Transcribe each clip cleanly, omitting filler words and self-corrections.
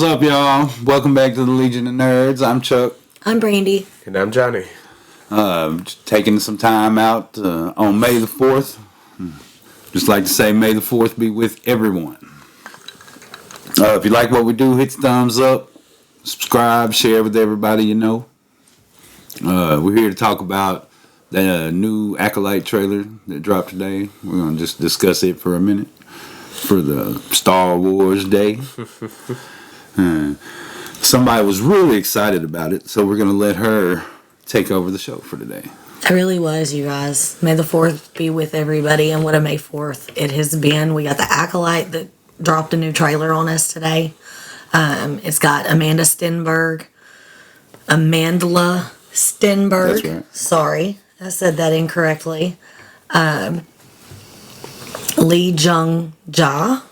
What's up, y'all? Welcome back to the Legion of Nerds. I'm Chuck. I'm Brandy. And I'm Johnny. Taking some time out on May the 4th. Just like to say, May the 4th be with everyone. If you like what we do, hit the thumbs up, subscribe, share with everybody you know. We're here to talk about the new Acolyte trailer that dropped today. We're going to just discuss it for a minute for the Star Wars Day. Somebody was really excited about it, so we're going to let her take over the show for today. It really was, you guys. May the 4th be with everybody, and what a May 4th it has been. We got the Acolyte that dropped a new trailer on us today. It's got Amandla Stenberg. That's right. Sorry, I said that incorrectly. Leejung-jae.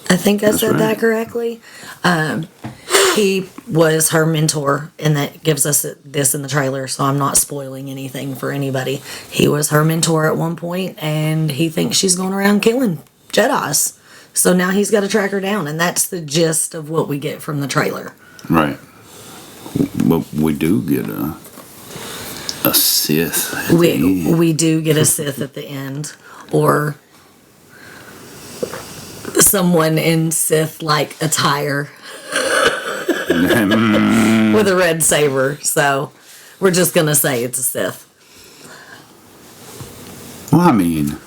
I think I said that correctly. He was her mentor, and that gives us this in the trailer, so I'm not spoiling anything for anybody. He was her mentor at one point, and he thinks she's going around killing Jedis. So now he's got to track her down, and that's the gist of what we get from the trailer. Right. But we do get a Sith. We do get a Sith at the end, or someone in Sith-like attire with a red saber. So we're just gonna say it's a Sith. Well, I mean,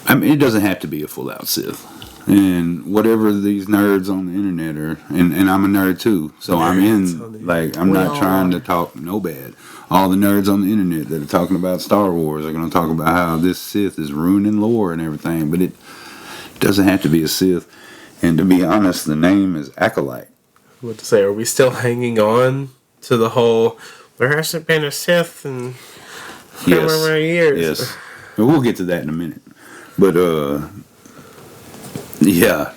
it doesn't have to be a full-out Sith. And whatever these nerds on the internet are, and I'm a nerd too, so I'm not trying to talk no bad. All the nerds on the internet that are talking about Star Wars are going to talk about how this Sith is ruining lore and everything, but it doesn't have to be a Sith. And to be honest, the name is Acolyte. What to say? Are we still hanging on to the whole? There hasn't been a Sith in however years. Yes, we'll get to that in a minute. But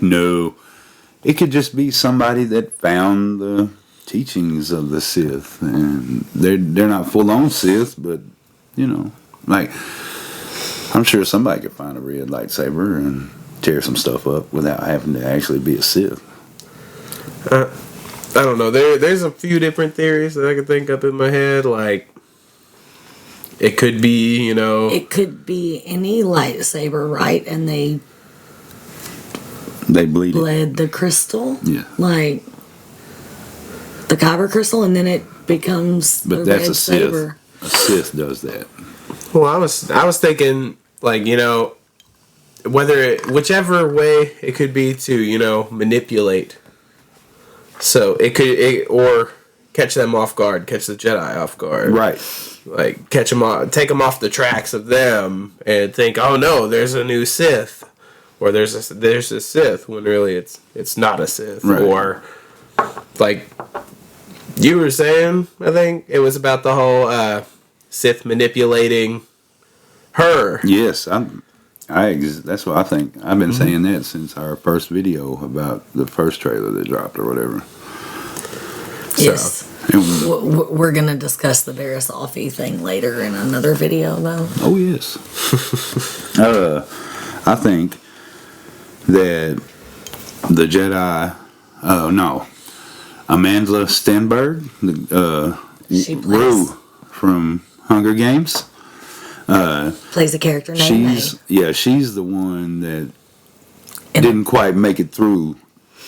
no, it could just be somebody that found the teachings of the Sith, and they're not full on Sith, but like I'm sure somebody could find a red lightsaber and tear some stuff up without having to actually be a Sith. I don't know. There's a few different theories that I can think up in my head. Like, it could be, It could be any lightsaber, right? And they bled the crystal. Yeah. Like the kyber crystal, and then it becomes But that's a Sith. Saber. A Sith does that. Well, I was thinking, like, whichever way it could be to, manipulate. So or catch them off guard, catch the Jedi off guard. Right. Like, catch them off, take them off the tracks of them and think, oh no, there's a new Sith. Or there's a Sith, when really it's not a Sith. Right. Or, like you were saying, I think, it was about the whole Sith manipulating her. Yes, that's what I think. I've been saying that since our first video about the first trailer that dropped or whatever. Yes. We're going to discuss the Varys Offee thing later in another video, though. Oh, yes. I think that the Jedi... Amandla Stenberg, Rue from Hunger Games. Plays a character named she's the one that didn't quite make it through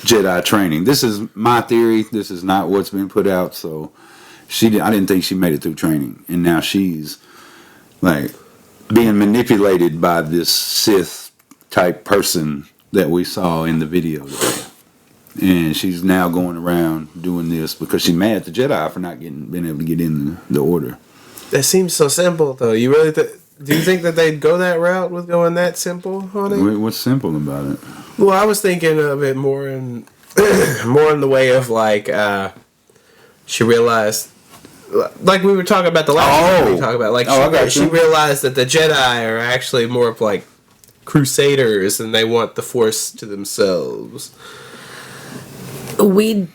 Jedi training. This is my theory. This is not what's been put out. So I didn't think she made it through training, and now she's like being manipulated by this Sith type person that we saw in the video today. And she's now going around doing this because she's mad at the Jedi for not being able to get in the order. That seems so simple, though. You really do you think that they'd go that route with going that simple on it? What's simple about it? Well, I was thinking of it more in the way of like she realized, like we were talking about the last time we talked about, like she realized that the Jedi are actually more of like crusaders and they want the Force to themselves. I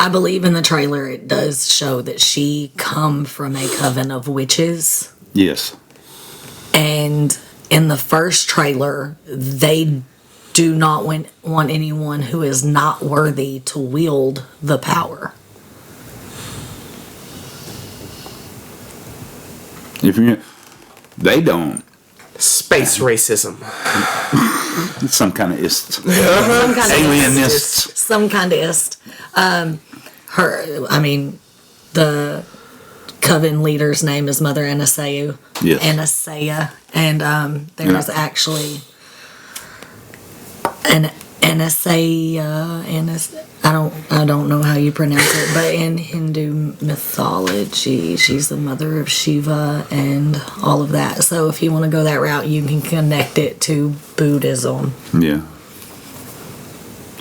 believe in the trailer it does show that she come from a coven of witches. Yes. And in the first trailer, they do not want anyone who is not worthy to wield the power. They don't. Space racism. Some kind of ist. Some kind of Alienists. Some kind of ist. The coven leader's name is Mother Anaseu. Yes. Anasea. And there's actually an Anasea. I don't know how you pronounce it, but in Hindu mythology, she's the mother of Shiva and all of that. So if you want to go that route, you can connect it to Buddhism. Yeah.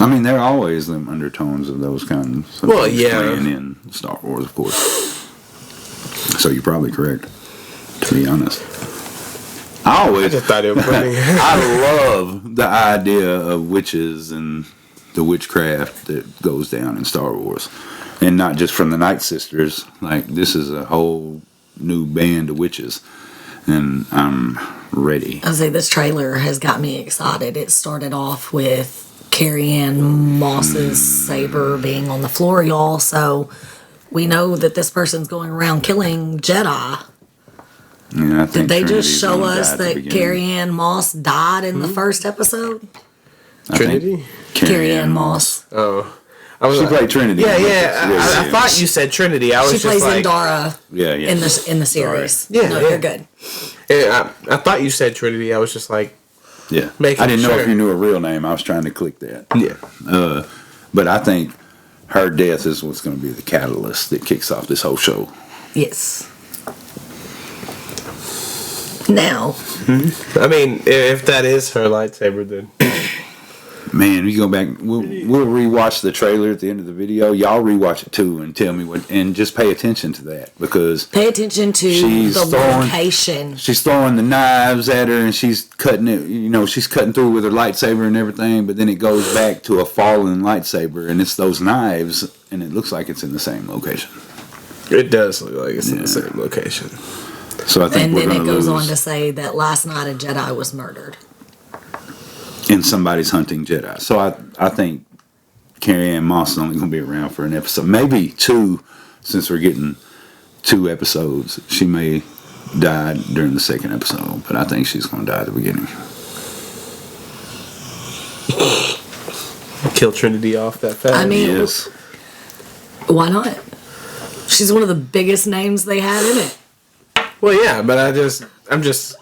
I mean, there are always them undertones of those kinds. Well, yeah. Playing in Star Wars, of course. So you're probably correct, to be honest. I just thought it was funny. I love the idea of witches and the witchcraft that goes down in Star Wars. And not just from the Night Sisters. Like, this is a whole new band of witches. And I'm ready. I say this trailer has got me excited. It started off with carrieannmoss's saber being on the floor, y'all. So we know that this person's going around killing Jedi. Yeah, I think Did they Trinity's just show gonna us die at the that beginning. Carrie-Ann-Moss died in the first episode? Trinity? Carrie-Ann-Moss. Oh. She played Trinity. I thought you said Trinity. I was She plays just like, Indara Yeah. in the series. Yeah, No, yeah. you're good. I thought you said Trinity. I was just like, Yeah. Making I didn't know sure. if you knew her real name. I was trying to click that. yeah. But I think her death is what's going to be the catalyst that kicks off this whole show. Yes. Now, I mean, if that is her lightsaber, then Man, we go back. We'll rewatch the trailer at the end of the video. Y'all rewatch it too and tell me what. And just pay attention to that because pay attention to She's the throwing- location. she's throwing the knives at her and she's cutting it. You know, she's cutting through with her lightsaber and everything. But then it goes back to a fallen lightsaber and it's those knives and it looks like it's in the same location. it does look like it's in the same location. So I think And we're then going it to goes lose. on to say that last night a Jedi was murdered. And somebody's hunting Jedi. So I think Carrie-Ann-Moss is only going to be around for an episode, maybe two, since we're getting 2 episodes. She may die during the second episode, but I think she's going to die at the beginning. Kill Trinity off that fast. I mean, Yes. why not? She's one of the biggest names they have in it. well, yeah, but I'm just.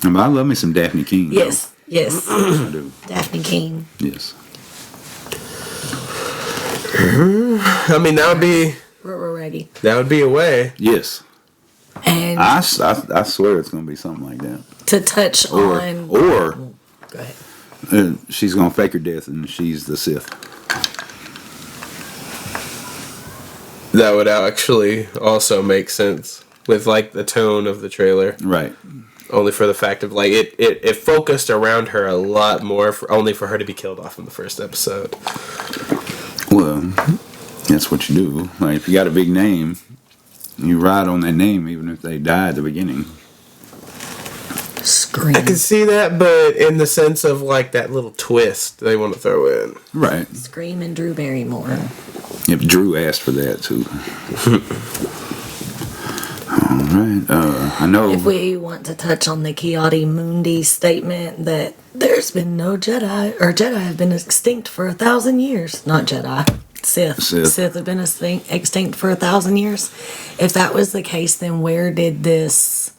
But I love me some dafnekeen. Yes, yes. I do. Dafnekeen. Yes. I mean, We're ready. that would be a way. Yes. And I swear it's going to be something like that. to touch on. Or Go ahead. she's going to fake her death and she's the Sith. That would actually also make sense with like the tone of the trailer. Right. Only for the fact of like it focused around her a lot more, only for her to be killed off in the first episode. Well, that's what you do. Like, if you got a big name, you ride on that name even if they die at the beginning. Scream. I can see that, but in the sense of like that little twist they want to throw in. Right. Scream and Drew Barrymore. If Drew asked for that too. All right. I know. If we want to touch on the Kiadi Mundi statement that there's been no Jedi, or Jedi have been extinct for 1,000 years. Not Jedi. Sith. Sith. Have been extinct for 1,000 years. If that was the case, then where did this...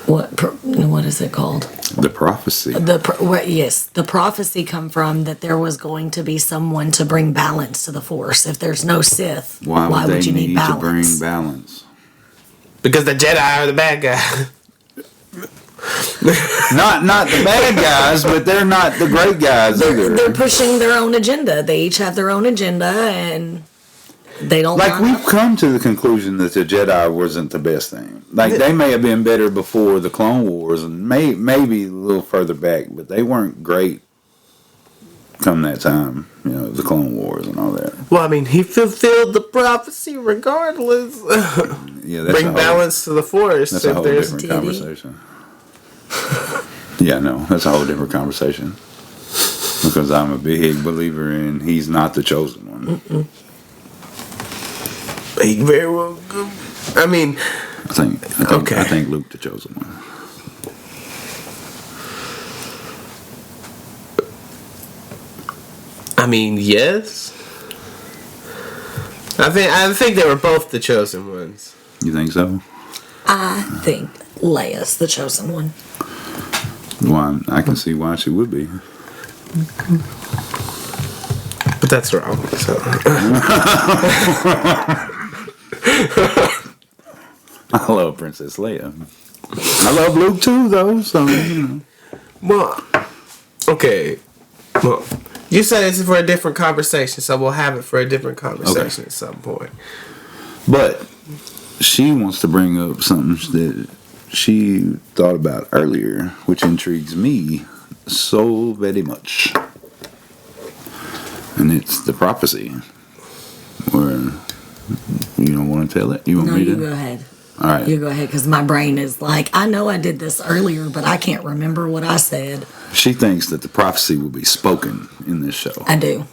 What is it called? The prophecy. The prophecy come from that there was going to be someone to bring balance to the Force. If there's no Sith, Why would they you need need to bring balance? balance? Because the Jedi are the bad guy. Not the bad guys, but they're not the great guys either. They're pushing their own agenda. They each have their own agenda, and they don't Like, line we've up. come to the conclusion that the Jedi wasn't the best thing. Like, they may have been better before the Clone Wars and maybe a little further back, but they weren't great come that time, you know, the Clone Wars and all that. Well, I mean, he fulfilled the prophecy regardless. Yeah, that's Bring a whole, balance to the Force. That's a if whole there's different Did he? conversation. Yeah, no, that's a whole different conversation. Because I'm a big believer in he's not the chosen one. He very well. I mean, I think Luke the chosen one. I mean, yes. I think they were both the chosen ones. You think so? I think Leia's the chosen one. Well, I can see why she would be. But that's wrong. So. I love Princess Leia. I love Luke too, though. So you know. Well, okay. Well, you said it's for a different conversation, so we'll have it for a different conversation at some point. But she wants to bring up something that she thought about earlier, which intrigues me so very much. And it's the prophecy. Where you don't want to tell it? You want me to? No, you go ahead. All right. You go ahead, because my brain is like, I know I did this earlier, but I can't remember what I said. She thinks that the prophecy will be spoken in this show. I do.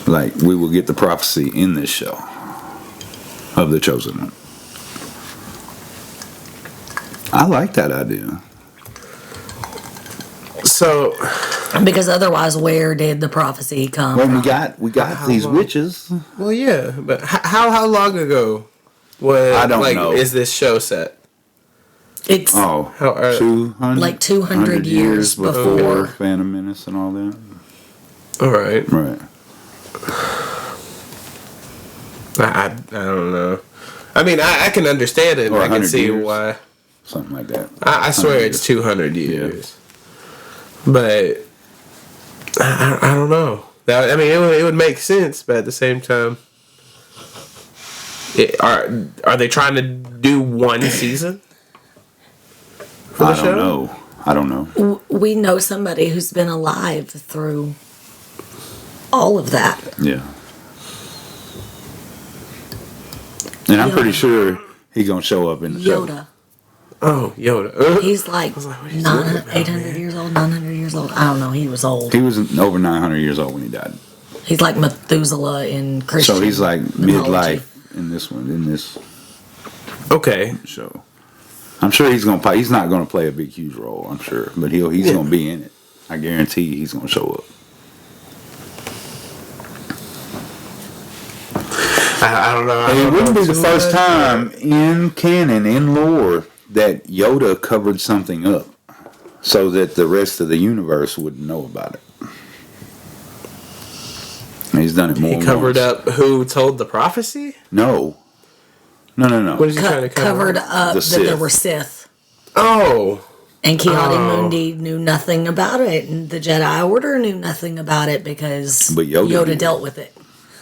Like, we will get the prophecy in this show of the chosen one. I like that idea. So, because otherwise, where did the prophecy come well, from? we got these witches. well, yeah, but how long ago was I don't know. Is this show set? It's How 200, like 200 years before Phantom Menace and all that. All right. Right. I don't know. I mean, I can understand it. Or I can 100 see years. why. Something like that. I swear it's 200 years. But I don't know. That, I mean, it would make sense, but at the same time, are they trying to do one season for the show? I don't know. We know somebody who's been alive through all of that. Yeah. And I'm pretty sure he's gonna show up in the show. Yoda. Oh, Yoda. He's like, what are you talking about, 800 years old, 900 years old. I don't know. He was old. He was over 900 years old when he died. He's like Methuselah in Christian So he's like mythology. midlife in this Okay. show. I'm sure he's gonna play. He's not gonna play a big, huge role. I'm sure, but he's gonna be in it. I guarantee he's gonna show up. I don't know. And it wouldn't be the first time in canon, in lore, that Yoda covered something up so that the rest of the universe wouldn't know about it. And he's done it more. He covered up who told the prophecy? No. What is he trying to covered up The that Sith. there were Sith. Oh. And Ki-Adi-Mundi knew nothing about it, and the Jedi Order knew nothing about it because But Yoda did. dealt with it.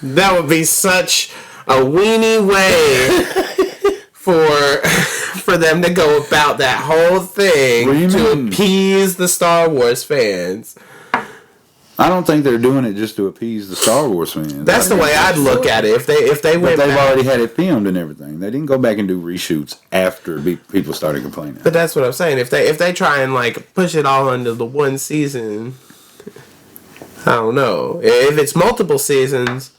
That would be such a weenie way for them to go about that whole thing What do you to mean? appease the Star Wars fans. I don't think they're doing it just to appease the Star Wars fans. That's the way I'd look at it. If they But went they've back, already had it filmed and everything. They didn't go back and do reshoots after people started complaining. but that's what I'm saying. If they try and like push it all into the one season, I don't know. If it's multiple seasons,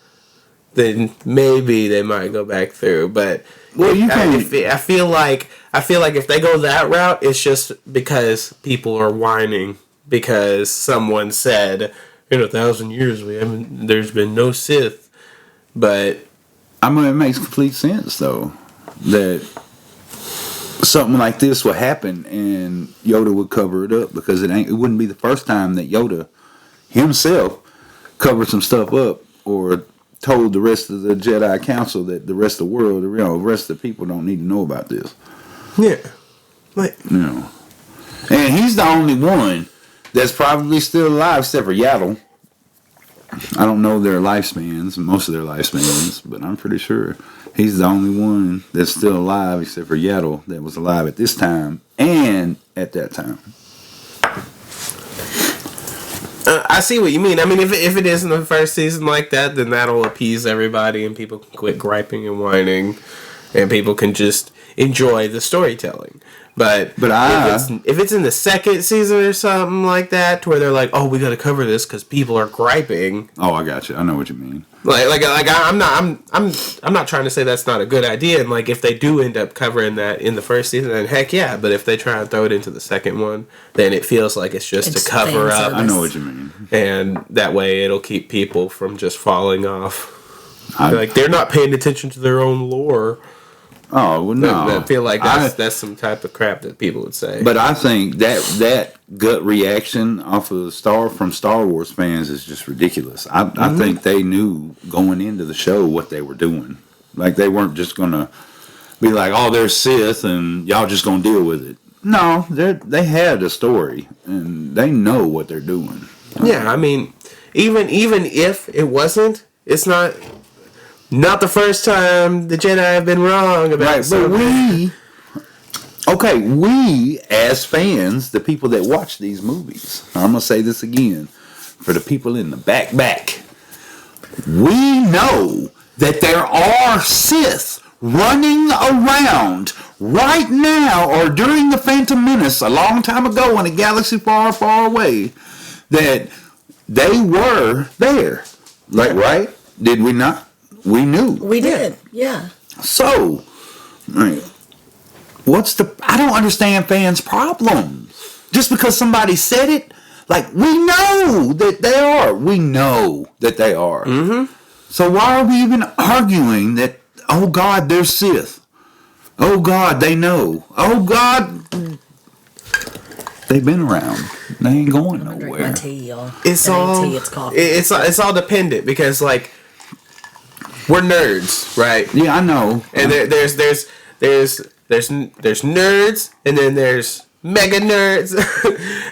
then maybe they might go back through. But Well, you can. I feel like if they go that route, it's just because people are whining because someone said in 1,000 years there's been no Sith. But I mean, it makes complete sense though that something like this would happen and Yoda would cover it up because it wouldn't be the first time that Yoda himself covered some stuff up or told the rest of the Jedi Council that the rest of the world, the rest of the people don't need to know about this. yeah, like And he's the only one that's probably still alive, except for Yaddle. I don't know their lifespans, most of their lifespans, but I'm pretty sure he's the only one that's still alive, except for Yaddle, that was alive at this time and at that time. I see what you mean. I mean, if it is in the first season like that, then that'll appease everybody and people can quit griping and whining and people can just enjoy the storytelling. But if it's in the second season or something like that, to where they're like, "Oh, we got to cover this because people are griping." Oh, I got you. I know what you mean. I'm not trying to say that's not a good idea. And like, if they do end up covering that in the first season, then heck yeah. But if they try and throw it into the second one, then it feels like it's just to cover up. I know what you mean. And that way, it'll keep people from just falling off. They're not paying attention to their own lore. Oh, well, no. I feel like that's some type of crap that people would say. But I think that gut reaction off of from Star Wars fans is just ridiculous. I think they knew going into the show what they were doing. Like, they weren't just going to be like, oh, they're Sith and y'all just going to deal with it. No, they had a story and they know what they're doing. Yeah, I mean, even if it wasn't, it's not the first time the Jedi have been wrong about something. But we as fans, the people that watch these movies, I'm gonna say this again, for the people in the back, we know that there are Sith running around right now or during the Phantom Menace a long time ago in a galaxy far, far away, that they were there. Right? Did we not? We knew. We did, yeah. So, I don't understand fans' problems. Just because somebody said it, like, we know that they are. We know that they are. Mm-hmm. So why are we even arguing that, oh God, they're Sith? Oh God, they know. Oh God, they've been around. They ain't going nowhere. Drink my tea, y'all. It's all dependent because, like, we're nerds, right? Yeah, I know. And there's nerds, and then there's mega nerds.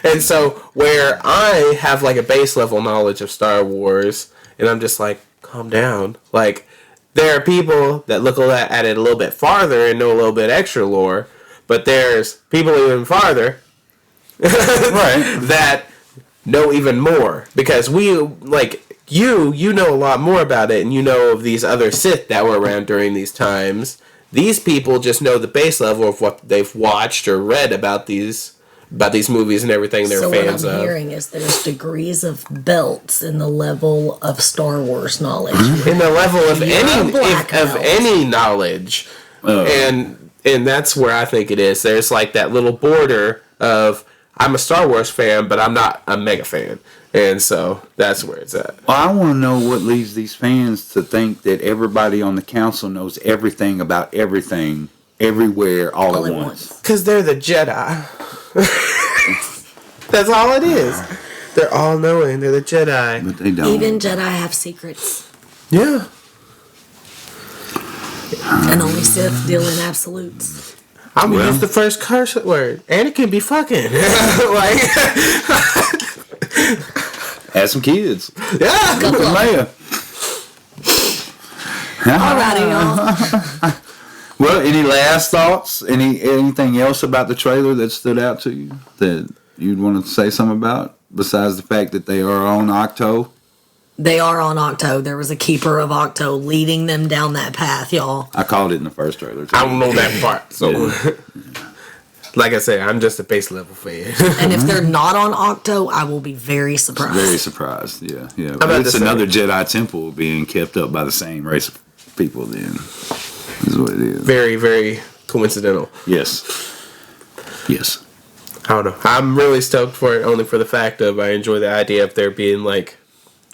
And so where I have like a base level knowledge of Star Wars, and I'm just like, calm down. Like, there are people that look at it a little bit farther and know a little bit extra lore, but there's people even farther right, that know even more, because we, like, you know a lot more about it, and you know of these other Sith that were around during these times. These people just know the base level of what they've watched or read about these movies and everything they're fans of. So what I'm hearing is there's degrees of belts in the level of Star Wars knowledge. In the level of any knowledge. And that's where I think it is. There's like that little border of, I'm a Star Wars fan, but I'm not a mega fan. And so that's where it's at. Well, I want to know what leads these fans to think that everybody on the council knows everything about everything, everywhere, all at once. Because they're the Jedi. That's all it is. They're all knowing. They're the Jedi. But they don't. Even Jedi have secrets. Yeah. And only Sith deal in absolutes. I mean, it's the first curse word. Anakin be fucking. Like... Had some kids. Yeah. Good Leia. Alrighty, y'all. Well, any last thoughts? Anything else about the trailer that stood out to you that you'd want to say something about, besides the fact that they are on Octo? They are on Octo. There was a keeper of Octo leading them down that path, y'all. I called it in the first trailer, too. I don't know that part, so... Yeah. Like I said, I'm just a base level fan. And if they're not on Octo, I will be very surprised. Very surprised, yeah. It's another Jedi temple being kept up by the same race of people, then. Is what it is. Very, very coincidental. Yes. I don't know. I'm really stoked for it, only for the fact of I enjoy the idea of there being, like,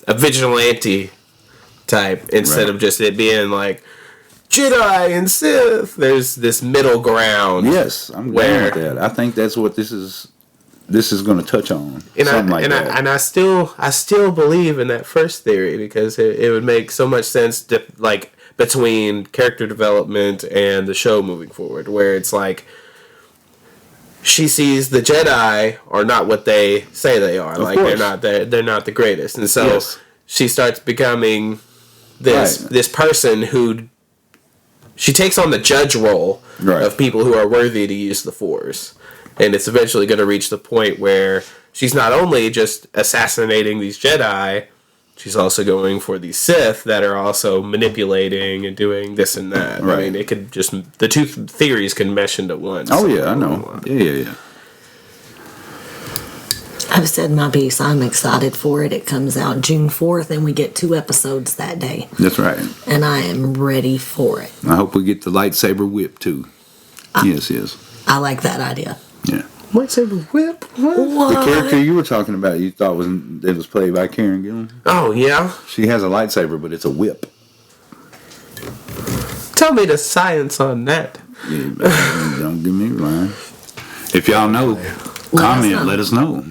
a vigilante type, instead of just it being, like, Jedi and Sith. There's this middle ground. Yes, I'm going with that. I think that's what this is going to touch on. I still believe in that first theory, because it would make so much sense to, like, between character development and the show moving forward, where it's like she sees the Jedi are not what they say they are. Like, they're not the greatest, and so she starts becoming this person who. She takes on the judge role of people who are worthy to use the Force. And it's eventually going to reach the point where she's not only just assassinating these Jedi, she's also going for the Sith that are also manipulating and doing this and that. Right. I mean, it could just the two theories can mesh into one. Oh yeah, I know. Yeah. I've said my piece. I'm excited for it. It comes out June 4th, and we get 2 episodes that day. That's right. And I am ready for it. I hope we get the lightsaber whip too. Yes. I like that idea. Yeah. Lightsaber whip. What? The character you were talking about, you thought was played by Karen Gillan. Oh yeah. She has a lightsaber, but it's a whip. Tell me the science on that. Yeah, don't give me a line. If y'all know, let us know.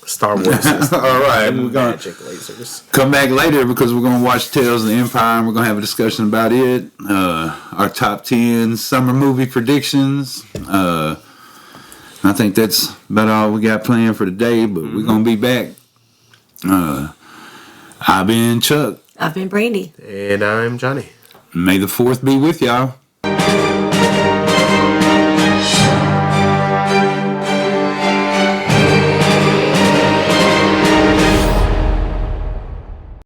Star Wars. All right, we're gonna magic lasers. come back later because we're gonna watch Tales of the Empire and we're gonna have a discussion about it. Our top 10 summer movie predictions. I think that's about all we got planned for today. But we're gonna be back. I've been Chuck. I've been Brandy. And I'm Johnny. May the 4th be with y'all.